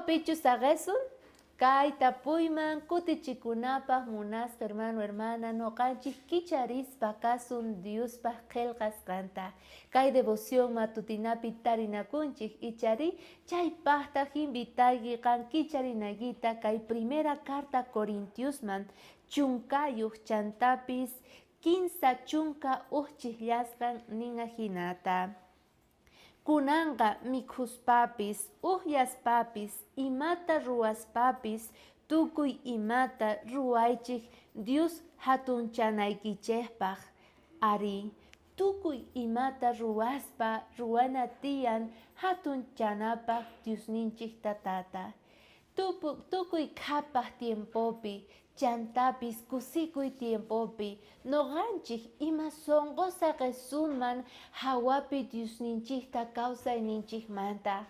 pichu sagesun, kaita puyman kutichikunapaj munasqa hermano hermana noqanchik kicharispa kasun Diospa qillqas kanta. Kay devoción matutinapi tarinakunchik ichari chaypaqtaj invitayki kan kicharinaykita kay primera carta Corintiosman chunkayuq chantapis 15 chunka uchillasqan ninga hinata. Kunanga mikhuspapis, papis, imata ruaspapis, tukuy imata ruaychik Dios hatunchanaykichejpaj. Ari, tukuy imata ruaspa ruana tiyan hatunchanapaj Diosninchik tatata. Tukuy kapaj tiempopi, chantapis kusikuy tiempopi, noqanchik ima sonqosa Jesusman hawapi Diosninchikta kawsayninchikmanta.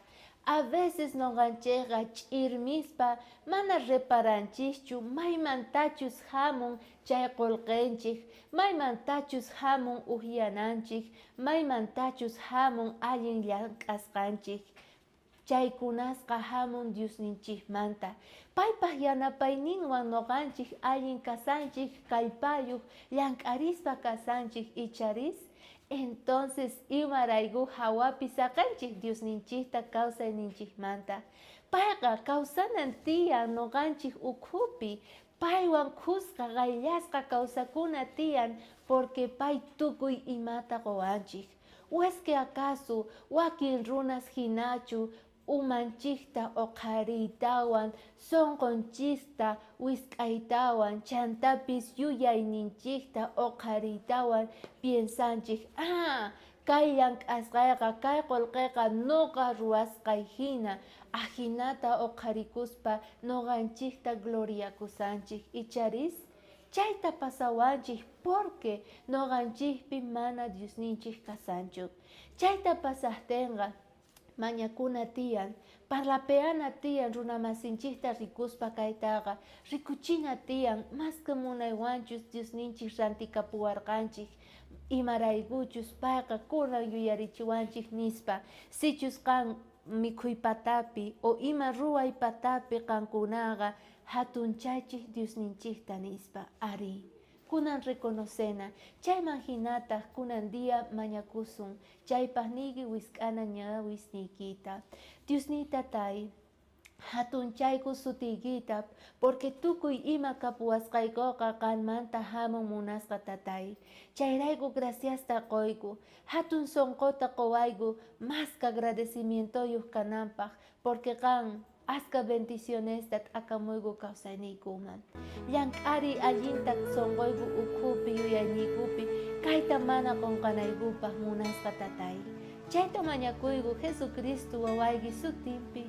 A veces noqanchikqa ch'irmispa mana reparanchikchu maymantachus hamun chay qulqinchik, maymantachus hamun uyananchik, maymantachus hamun allin llank'asqanchik. Chaykunasqa hamun Diosninchikmanta. Paypaq yanapayninwan noqanchik allin kasanchik kallpayuq llank'arispa kasanchik icharis. Entonces imarayku hawapi saqanchik Diosninchikta kawsayninchikmanta. Payqa kawsanan tiyan noqanchik ukhupi. Paywan khusqa qayllasqa kawsakuna tiyan porque pay tukuy imata quwanchik. ¿O es que acaso wakin runas hinachu umanchikta oqariytawan, sonqonchikta wisk'aytawan, chantapis yuyayninchikta oqariytawan piensanchik, kay llank'asqayqa, kay qulqiqa nuqa ruwasqay hina, ahinata oqarikuspa noqanchikta gloriakusanchik icharis? Chayta pasawanchik porque noqanchikpi mana Diosninchik kasanchu. Chayta pasaqtinqa mañakuna tiyan, parlapeana tiyan runamasinchikta rikuspa kaytaqa, rikuchina tiyan, masqa munaywanchus Diosninchik rantikapuwarqanchik, imaraykuchus payqa kunan yuyarichiwanchik nispa, sichus kan mikhuypatapi o ima ruwaypatapi kankunaqa hatunchaychik Diosninchikta nispa, ari. Kunan reconocena, chayman hinata kunan día mañakusun, chaypaq niki wisk'ana ñawis nikita. Diosnita tay, hatunchayku sutiykita, porque tukuy ima kapuwasqaykuqa qanmanta hamun munasqa tatay. Chayrayku graciasta qoyku, hatun sonqota qowayku, masqa agradecimientoyuq kananpaq, porque qan asca bendicionestat akamuyku kawsayniykuman. Llank'ari allinta sonqoyku ukhupi yuyayniykupi, kayta mana qunqanaykupaq munasqa tatay. Chayta mañakuyku Jesucristo wawayki sutinpi.